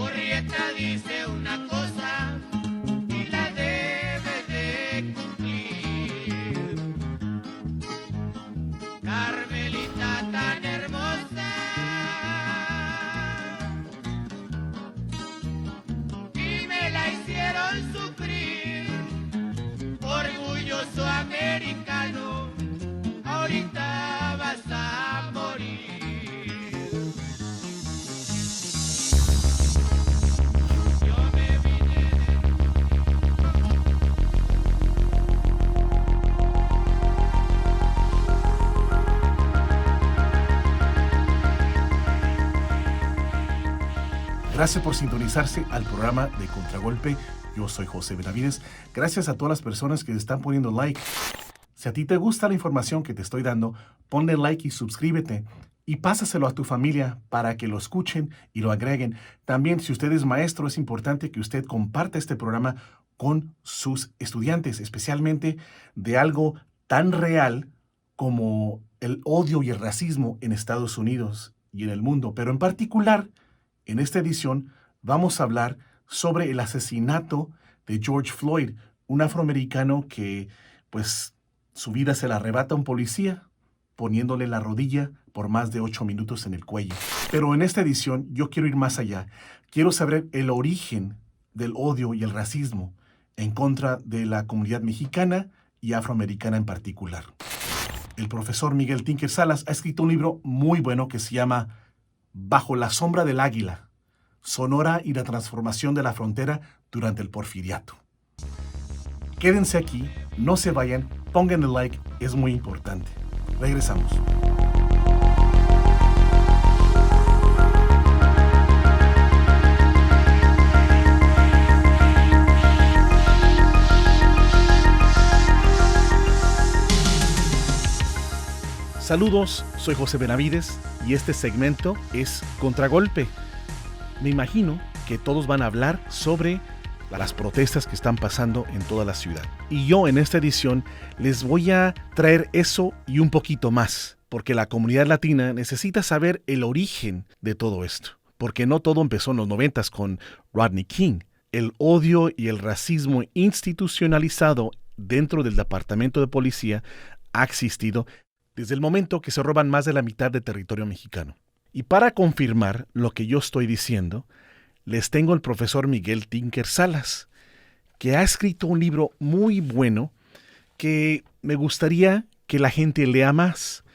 Murrieta dice una cosa y la debe de cumplir. Carmelita tan hermosa y me la hicieron sufrir. Orgulloso americano, ahorita vas a morir. Yo me vine Gracias por sintonizarse al programa de Contragolpe. Yo soy José Benavides. Gracias a todas las personas que están poniendo like. Si a ti te gusta la información que te estoy dando, ponle like y suscríbete. Y pásaselo a tu familia para que lo escuchen y lo agreguen. También, si usted es maestro, es importante que usted comparta este programa con sus estudiantes, especialmente de algo tan real como el odio y el racismo en Estados Unidos y en el mundo. Pero en particular, en esta edición vamos a hablar sobre el asesinato de George Floyd, un afroamericano que, pues, su vida se la arrebata un policía poniéndole la rodilla por más de 8 minutos en el cuello. Pero en esta edición yo quiero ir más allá. Quiero saber el origen del odio y el racismo en contra de la comunidad mexicana y afroamericana en particular. El profesor Miguel Tinker Salas ha escrito un libro muy bueno que se llama Bajo la sombra del águila, Sonora y la transformación de la frontera durante el Porfiriato. Quédense aquí, no se vayan, pongan el like, es muy importante. Regresamos. Saludos, soy José Benavides y este segmento es Contragolpe. Me imagino que todos van a hablar sobre las protestas que están pasando en toda la ciudad. Y yo en esta edición les voy a traer eso y un poquito más, porque la comunidad latina necesita saber el origen de todo esto. Porque no todo empezó en los 90s con Rodney King. El odio y el racismo institucionalizado dentro del Departamento de Policía ha existido desde el momento que se roban más de la mitad del territorio mexicano. Y para confirmar lo que yo estoy diciendo, les tengo el profesor Miguel Tinker Salas, que ha escrito un libro muy bueno que me gustaría que la gente lea más.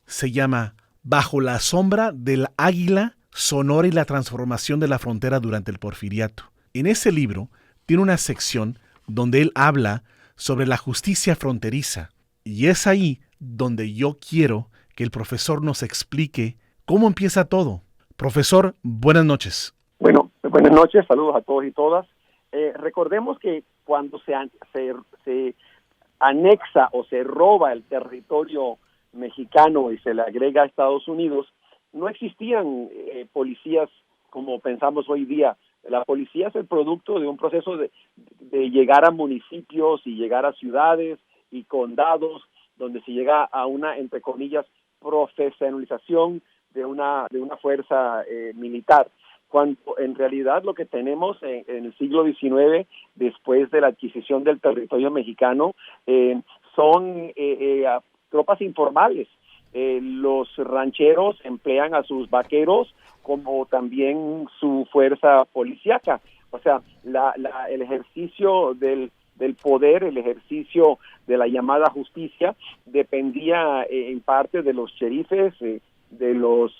Se llama Bajo la sombra del águila, Sonora y la transformación de la frontera durante el Porfiriato. En ese libro tiene una sección donde él habla sobre la justicia fronteriza. Y es ahí donde yo quiero que el profesor nos explique cómo empieza todo. Profesor, buenas noches. Bueno, buenas noches, saludos a todos y todas. Recordemos que cuando se anexa o se roba el territorio mexicano y se le agrega a Estados Unidos, no existían policías como pensamos hoy día. La policía es el producto de un proceso de llegar a municipios y llegar a ciudades y condados, donde se llega a una, entre comillas, profesionalización de una fuerza militar, cuando en realidad lo que tenemos en el siglo XIX, después de la adquisición del territorio mexicano, son tropas informales. Los rancheros emplean a sus vaqueros como también su fuerza policíaca. O sea, el ejercicio del poder, el ejercicio de la llamada justicia, dependía en parte de los sheriffes, de los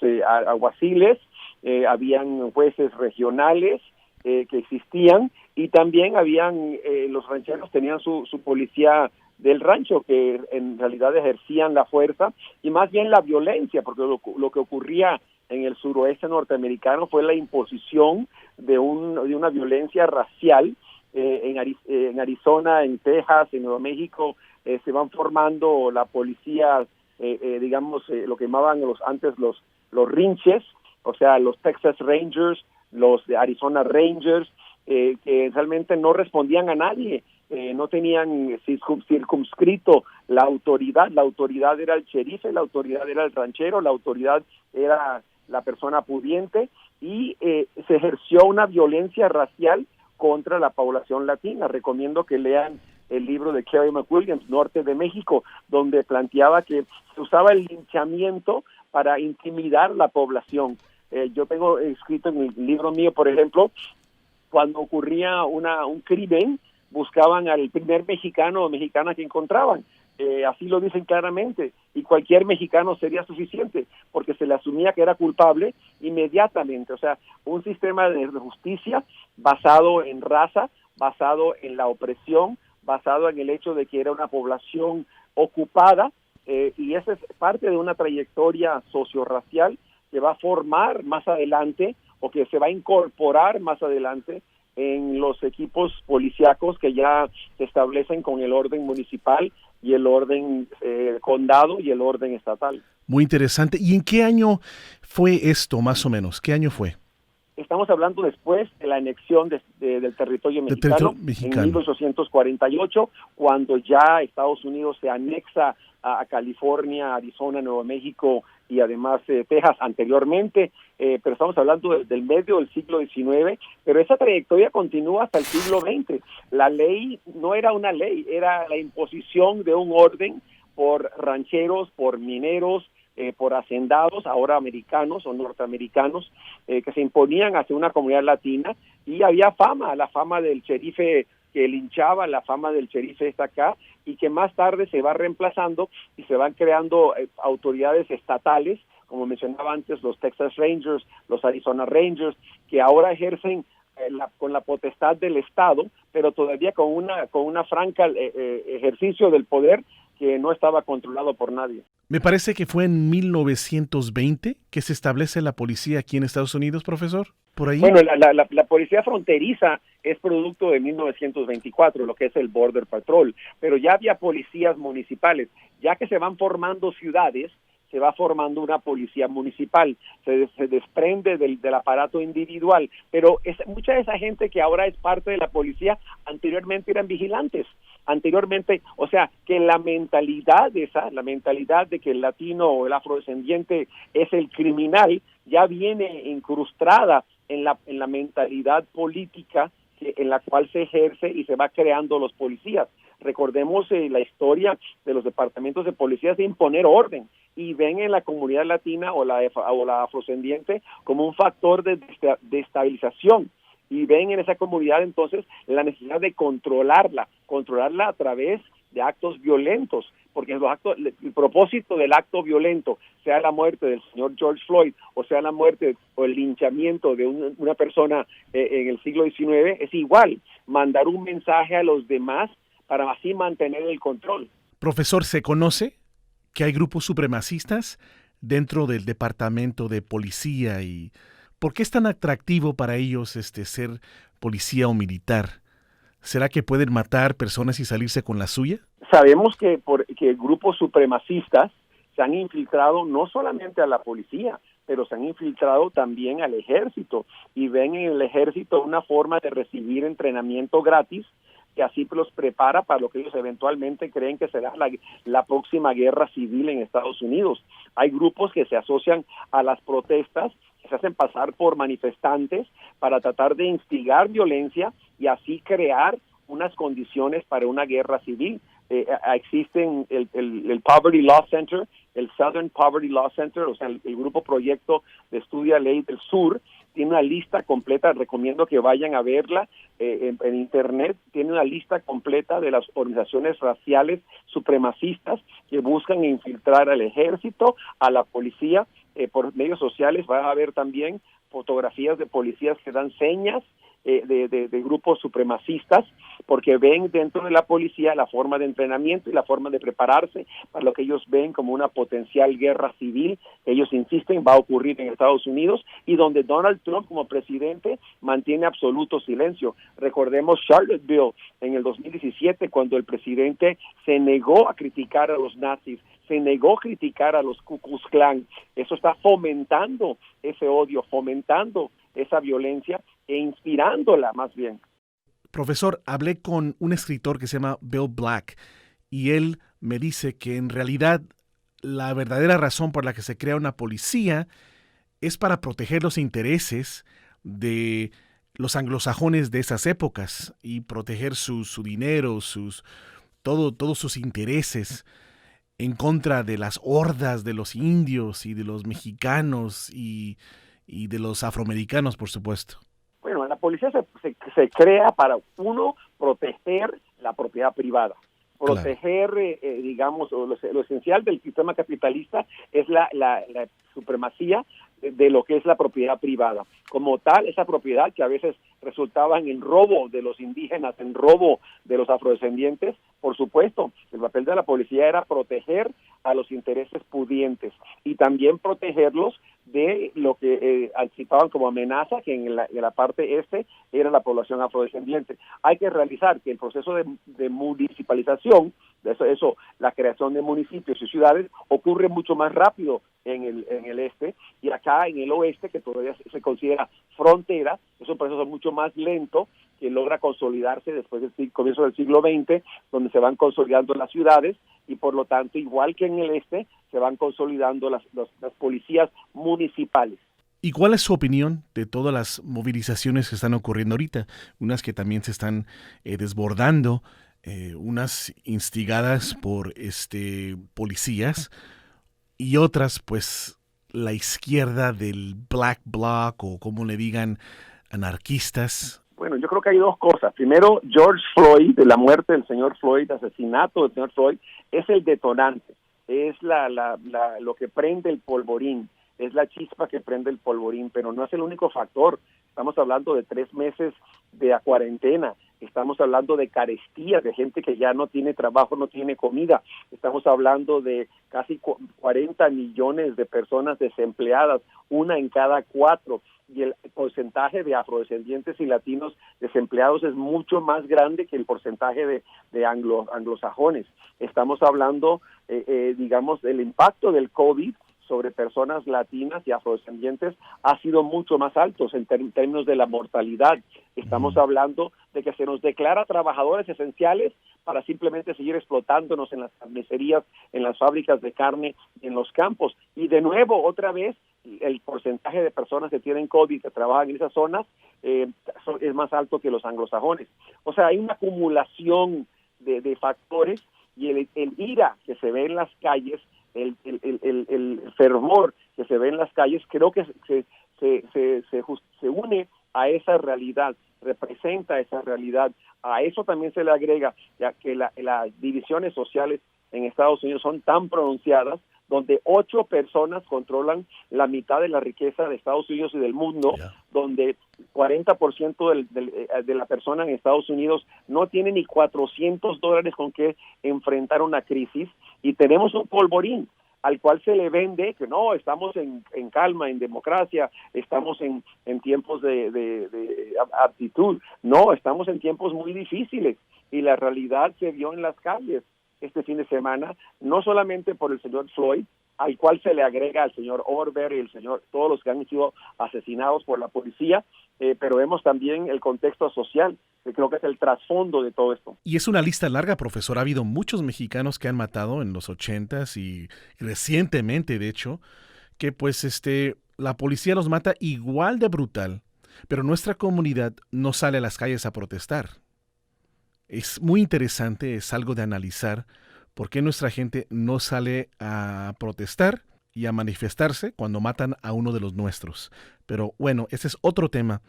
alguaciles, habían jueces regionales que existían, y también habían, los rancheros tenían su policía del rancho, que en realidad ejercían la fuerza y más bien la violencia, porque lo que ocurría en el suroeste norteamericano fue la imposición de una violencia racial. En Arizona, en Texas, en Nuevo México, se van formando la policía, lo que llamaban antes los rinches, o sea, los Texas Rangers, los de Arizona Rangers, que realmente no respondían a nadie, no tenían circunscrito la autoridad era el sheriff, la autoridad era el ranchero, la autoridad era la persona pudiente, y se ejerció una violencia racial contra la población latina. Recomiendo que lean el libro de Kerry McWilliams, Norte de México, donde planteaba que se usaba el linchamiento para intimidar la población. Yo tengo escrito en el libro mío, por ejemplo, cuando ocurría un crimen, buscaban al primer mexicano o mexicana que encontraban. Así lo dicen claramente, y cualquier mexicano sería suficiente, porque se le asumía que era culpable inmediatamente. O sea, un sistema de justicia basado en raza, basado en la opresión, basado en el hecho de que era una población ocupada, y esa es parte de una trayectoria sociorracial que va a formar más adelante, o que se va a incorporar más adelante en los equipos policíacos que ya se establecen con el orden municipal y el orden condado y el orden estatal. Muy interesante. ¿Y en qué año fue esto, más o menos? ¿Qué año fue? Estamos hablando después de la anexión del territorio mexicano, en 1848, cuando ya Estados Unidos se anexa a California, Arizona, Nuevo México y además Texas anteriormente, pero estamos hablando del medio del siglo XIX, pero esa trayectoria continúa hasta el siglo XX. La ley no era una ley, era la imposición de un orden por rancheros, por mineros, por hacendados, ahora americanos o norteamericanos, que se imponían hacia una comunidad latina, y había fama, la fama del sherife que linchaba, la fama del sherife está acá, y que más tarde se va reemplazando y se van creando autoridades estatales, como mencionaba antes, los Texas Rangers, los Arizona Rangers, que ahora ejercen con la potestad del Estado, pero todavía con una franca ejercicio del poder que no estaba controlado por nadie. Me parece que fue en 1920 que se establece la policía aquí en Estados Unidos, profesor, por ahí. Bueno, la policía fronteriza es producto de 1924, lo que es el Border Patrol, pero ya había policías municipales. Ya que se van formando ciudades, se va formando una policía municipal, se desprende del aparato individual, pero mucha de esa gente que ahora es parte de la policía anteriormente eran vigilantes. Anteriormente, o sea, que la mentalidad de que el latino o el afrodescendiente es el criminal, ya viene incrustada en la mentalidad política en la cual se ejerce y se va creando los policías. Recordemos la historia de los departamentos de policías de imponer orden, y ven en la comunidad latina o la afrodescendiente como un factor de estabilización. Y ven en esa comunidad entonces la necesidad de controlarla a través de actos violentos, porque el propósito del acto violento, sea la muerte del señor George Floyd, o sea la muerte o el linchamiento de una persona en el siglo XIX, es igual, mandar un mensaje a los demás para así mantener el control. Profesor, ¿se conoce que hay grupos supremacistas dentro del departamento de policía? ¿Y por qué es tan atractivo para ellos ser policía o militar? ¿Será que pueden matar personas y salirse con la suya? Sabemos que grupos supremacistas se han infiltrado no solamente a la policía, pero se han infiltrado también al ejército, y ven en el ejército una forma de recibir entrenamiento gratis, que así los prepara para lo que ellos eventualmente creen que será la próxima guerra civil en Estados Unidos. Hay grupos que se asocian a las protestas, que se hacen pasar por manifestantes para tratar de instigar violencia y así crear unas condiciones para una guerra civil. Existen el Poverty Law Center, el Southern Poverty Law Center, o sea, el grupo proyecto de Estudia Ley del Sur, tiene una lista completa, recomiendo que vayan a verla en internet, tiene una lista completa de las organizaciones raciales supremacistas que buscan infiltrar al ejército, a la policía. Por medios sociales va a haber también fotografías de policías que dan señas de grupos supremacistas, porque ven dentro de la policía la forma de entrenamiento y la forma de prepararse para lo que ellos ven como una potencial guerra civil, que ellos insisten va a ocurrir en Estados Unidos, y donde Donald Trump como presidente mantiene absoluto silencio. Recordemos Charlottesville en el 2017, cuando el presidente se negó a criticar a los nazis, se negó a criticar a los Ku Klux Klan. Eso está fomentando ese odio, fomentando esa violencia e inspirándola más bien. Profesor, hablé con un escritor que se llama Bill Black, y él me dice que en realidad la verdadera razón por la que se crea una policía es para proteger los intereses de los anglosajones de esas épocas y proteger su dinero, todos sus intereses en contra de las hordas de los indios y de los mexicanos y de los afroamericanos, por supuesto. Bueno, la policía se crea para, uno, proteger la propiedad privada. Proteger, digamos, lo esencial del sistema capitalista es la supremacía de lo que es la propiedad privada. Como tal, esa propiedad que a veces resultaba en robo de los indígenas, en robo de los afrodescendientes, por supuesto, el papel de la policía era proteger a los intereses pudientes y también protegerlos de lo que anticipaban como amenaza, que en la parte este era la población afrodescendiente. Hay que realizar que el proceso de municipalización, eso, la creación de municipios y ciudades, ocurre mucho más rápido en el este, y acá en el oeste, que todavía se considera frontera, es un proceso mucho más lento, que logra consolidarse después del comienzo del siglo XX, donde se van consolidando las ciudades, y por lo tanto, igual que en el este, se van consolidando las policías municipales. ¿Y cuál es su opinión de todas las movilizaciones que están ocurriendo ahorita? Unas que también se están desbordando, unas instigadas por policías y otras, pues, la izquierda del Black Bloc o como le digan, anarquistas. Bueno, yo creo que hay dos cosas. Primero, George Floyd, de la muerte del señor Floyd, asesinato del señor Floyd, es el detonante, es lo que prende el polvorín, es la chispa que prende el polvorín, pero no es el único factor. Estamos hablando de 3 meses de cuarentena, estamos hablando de carestía, de gente que ya no tiene trabajo, no tiene comida, estamos hablando de casi 40 millones de personas desempleadas, 1 en cada 4, y el porcentaje de afrodescendientes y latinos desempleados es mucho más grande que el porcentaje de anglosajones. Estamos hablando, digamos, del impacto del COVID sobre personas latinas y afrodescendientes ha sido mucho más alto en términos de la mortalidad. Estamos hablando de que se nos declara trabajadores esenciales para simplemente seguir explotándonos en las carnicerías, en las fábricas de carne, en los campos. Y de nuevo, otra vez, el porcentaje de personas que tienen COVID, que trabajan en esas zonas, es más alto que los anglosajones. O sea, hay una acumulación de factores, y el ira que se ve en las calles, el fervor que se ve en las calles, creo que se une a esa realidad, representa esa realidad. A eso también se le agrega ya que las divisiones sociales en Estados Unidos son tan pronunciadas, donde 8 personas controlan la mitad de la riqueza de Estados Unidos y del mundo, donde 40% de la persona en Estados Unidos no tiene ni $400 con que enfrentar una crisis, y tenemos un polvorín al cual se le vende que no, estamos en calma, en democracia, estamos en tiempos de aptitud. No, estamos en tiempos muy difíciles, y la realidad se vio en las calles este fin de semana, no solamente por el señor Floyd, al cual se le agrega al señor Orber y todos los que han sido asesinados por la policía, pero vemos también el contexto social, que creo que es el trasfondo de todo esto. Y es una lista larga, profesor. Ha habido muchos mexicanos que han matado en los 80s y recientemente, de hecho, que pues la policía los mata igual de brutal, pero nuestra comunidad no sale a las calles a protestar. Es muy interesante, es algo de analizar por qué nuestra gente no sale a protestar y a manifestarse cuando matan a uno de los nuestros. Pero bueno, ese es otro tema.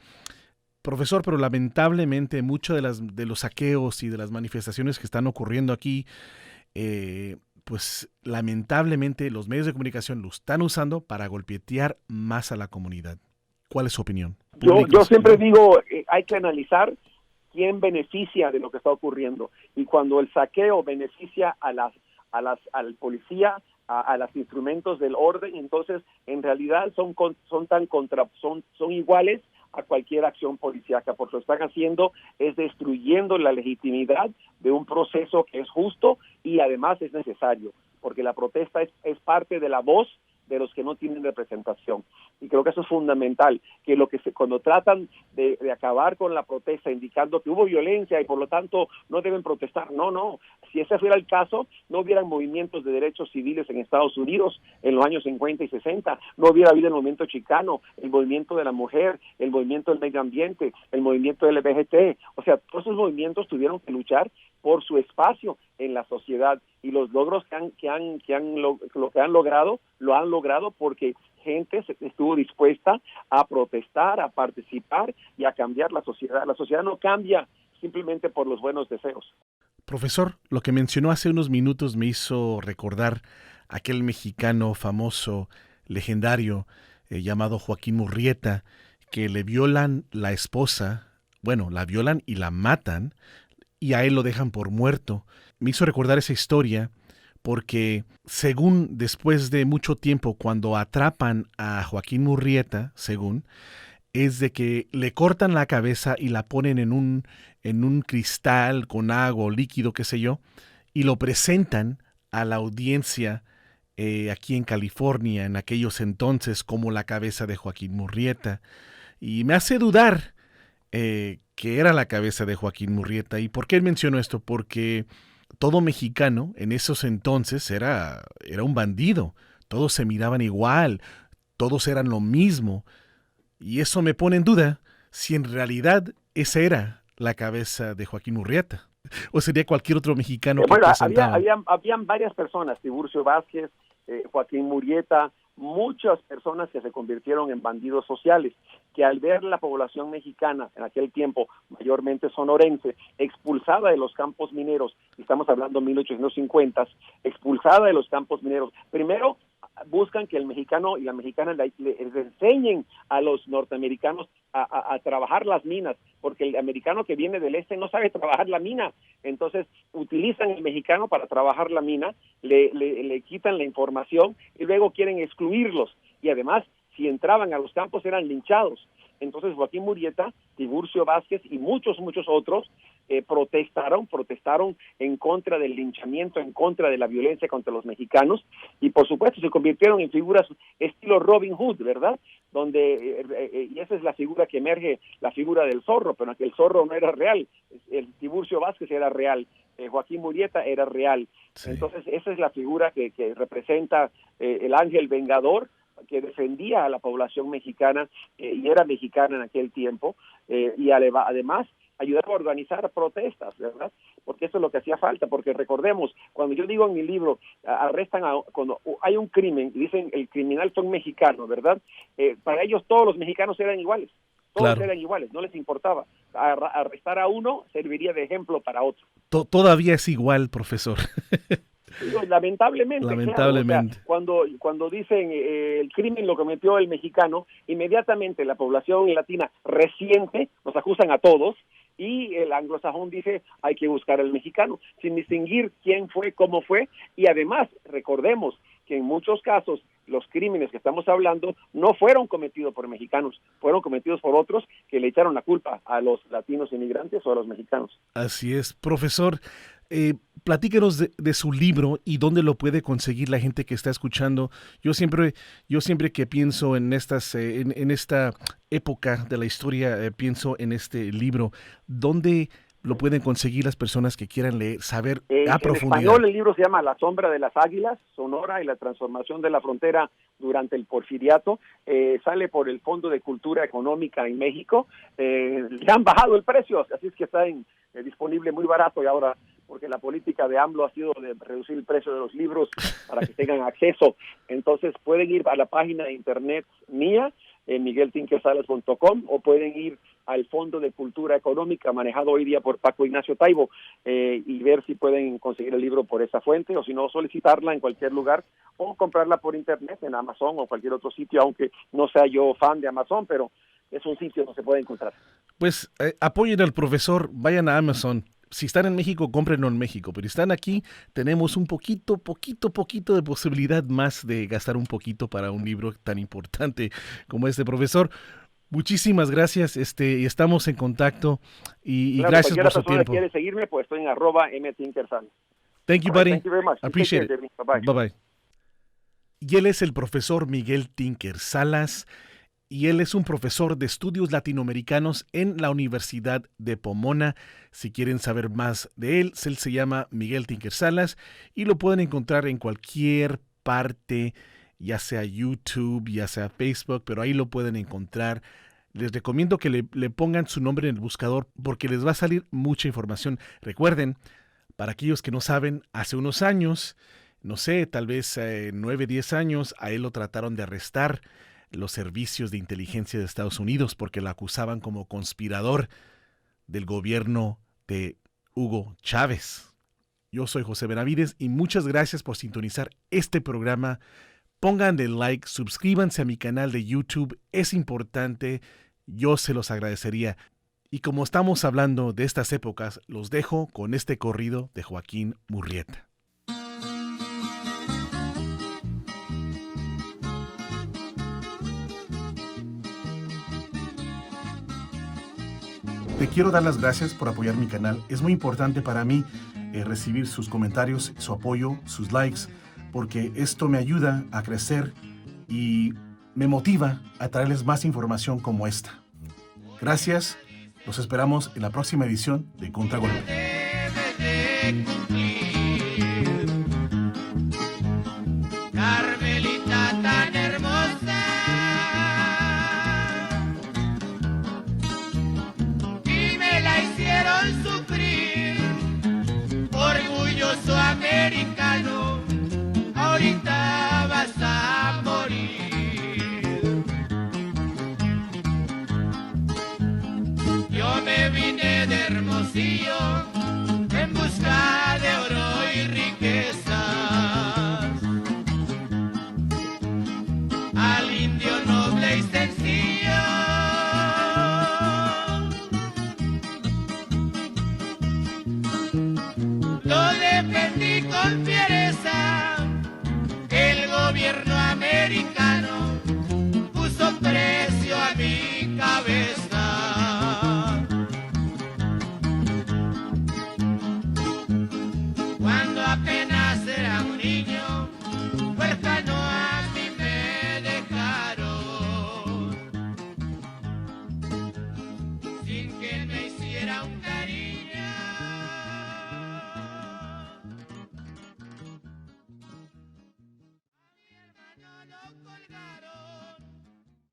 Profesor, pero lamentablemente muchos de los saqueos y de las manifestaciones que están ocurriendo aquí, pues lamentablemente los medios de comunicación lo están usando para golpetear más a la comunidad. ¿Cuál es su opinión? Yo siempre digo, hay que analizar quién beneficia de lo que está ocurriendo, y cuando el saqueo beneficia al policía, a los instrumentos del orden, entonces en realidad son iguales a cualquier acción policíaca, porque lo están haciendo es destruyendo la legitimidad de un proceso que es justo y además es necesario, porque la protesta es parte de la voz de los que no tienen representación. Y creo que eso es fundamental, que cuando tratan de acabar con la protesta, indicando que hubo violencia y por lo tanto no deben protestar, no, si ese fuera el caso, no hubieran movimientos de derechos civiles en Estados Unidos en los años 50 y 60, no hubiera habido el movimiento chicano, el movimiento de la mujer, el movimiento del medio ambiente, el movimiento LGBT, o sea, todos esos movimientos tuvieron que luchar por su espacio en la sociedad, y los logros que han logrado, lo han logrado porque gente estuvo dispuesta a protestar, a participar y a cambiar la sociedad. La sociedad no cambia simplemente por los buenos deseos. Profesor, lo que mencionó hace unos minutos me hizo recordar aquel mexicano famoso, legendario, llamado Joaquín Murrieta, que le violan la esposa, la violan y la matan, y a él lo dejan por muerto. Me hizo recordar esa historia porque según después de mucho tiempo, cuando atrapan a Joaquín Murrieta, es de que le cortan la cabeza y la ponen en un cristal con agua o líquido, qué sé yo, y lo presentan a la audiencia aquí en California, en aquellos entonces, como la cabeza de Joaquín Murrieta. Y me hace dudar que era la cabeza de Joaquín Murrieta. ¿Y por qué menciono esto? Porque todo mexicano en esos entonces era un bandido. Todos se miraban igual, todos eran lo mismo. Y eso me pone en duda si en realidad esa era la cabeza de Joaquín Murrieta. O sería cualquier otro mexicano que presentaba. Habían varias personas, Tiburcio Vázquez, Joaquín Murrieta, muchas personas que se convirtieron en bandidos sociales, que al ver la población mexicana en aquel tiempo, mayormente sonorense, expulsada de los campos mineros, estamos hablando de 1850, expulsada de los campos mineros, primero buscan que el mexicano y la mexicana les enseñen a los norteamericanos a trabajar las minas, porque el americano que viene del este no sabe trabajar la mina, entonces utilizan al mexicano para trabajar la mina, le quitan la información y luego quieren excluirlos, y además si entraban a los campos eran linchados. Entonces Joaquín Murrieta, Tiburcio Vázquez y muchos otros protestaron en contra del linchamiento, en contra de la violencia contra los mexicanos, y por supuesto se convirtieron en figuras estilo Robin Hood, ¿verdad? Donde y esa es la figura que emerge, la figura del zorro, pero aquel zorro no era real, el Tiburcio Vázquez era real, Joaquín Murrieta era real. Sí. Entonces esa es la figura que representa el ángel vengador, que defendía a la población mexicana y era mexicana en aquel tiempo, y además ayudaba a organizar protestas, ¿verdad? Porque eso es lo que hacía falta, porque recordemos, cuando yo digo en mi libro, cuando hay un crimen, y dicen el criminal son mexicanos, ¿verdad? Para ellos todos los mexicanos eran iguales, eran iguales, no les importaba. Arrestar a uno serviría de ejemplo para otro. Todavía es igual, profesor. Lamentablemente. Claro, o sea, cuando dicen el crimen lo cometió el mexicano, inmediatamente la población latina reciente nos acusan a todos, y el anglosajón dice hay que buscar al mexicano, sin distinguir quién fue, cómo fue, y además recordemos que en muchos casos los crímenes que estamos hablando no fueron cometidos por mexicanos, fueron cometidos por otros que le echaron la culpa a los latinos inmigrantes o a los mexicanos. Así es, profesor. Platíquenos de su libro y dónde lo puede conseguir la gente que está escuchando. Yo siempre que pienso en esta época de la historia, pienso en este libro. ¿Dónde lo pueden conseguir las personas que quieran leer, saber a profundidad? En español el libro se llama La sombra de las águilas, Sonora y la transformación de la frontera durante el porfiriato. Sale por el Fondo de Cultura Económica en México. Le han bajado el precio, así es que está disponible muy barato, y ahora porque la política de AMLO ha sido de reducir el precio de los libros para que tengan acceso. Entonces pueden ir a la página de internet mía, migueltinquesalas.com, o pueden ir al Fondo de Cultura Económica, manejado hoy día por Paco Ignacio Taibo, y ver si pueden conseguir el libro por esa fuente, o si no, solicitarla en cualquier lugar, o comprarla por internet en Amazon o cualquier otro sitio, aunque no sea yo fan de Amazon, pero es un sitio donde se puede encontrar. Pues apoyen al profesor, vayan a Amazon. Si están en México, cómprenlo en México, pero si están aquí, tenemos un poquito de posibilidad más de gastar un poquito para un libro tan importante como este, profesor. Muchísimas gracias, estamos en contacto y gracias por su tiempo. Si quiere seguirme, pues estoy en @mtinkersal. Thank you, buddy. Thank you very much. Appreciate it. Bye-bye. Bye-bye. Y él es el profesor Miguel Tinker Salas, y él es un profesor de estudios latinoamericanos en la Universidad de Pomona. Si quieren saber más de él se llama Miguel Tinker Salas y lo pueden encontrar en cualquier parte, ya sea YouTube, ya sea Facebook, pero ahí lo pueden encontrar. Les recomiendo que le pongan su nombre en el buscador porque les va a salir mucha información. Recuerden, para aquellos que no saben, hace unos años, no sé, tal vez 9, 10 años, a él lo trataron de arrestar los servicios de inteligencia de Estados Unidos porque lo acusaban como conspirador del gobierno de Hugo Chávez. Yo soy José Benavides y muchas gracias por sintonizar este programa. Pónganle like, suscríbanse a mi canal de YouTube, es importante, yo se los agradecería. Y como estamos hablando de estas épocas, los dejo con este corrido de Joaquín Murrieta. Te quiero dar las gracias por apoyar mi canal. Es muy importante para mí recibir sus comentarios, su apoyo, sus likes, porque esto me ayuda a crecer y me motiva a traerles más información como esta. Gracias. Los esperamos en la próxima edición de Contragolpe. Debes de cumplir, Carmelita tan hermosa, y me la hicieron sufrir. Orgulloso americano, ahorita vas a morir. Yo me vine de Hermosillo en busca de oro y riquezas. Al indio noble y sencillo lo defendí con fiereza. El gobierno americano puso precio a mi cabeza. Cuando apenas era un niño, huérfano a mí me dejaron, sin que me hiciera un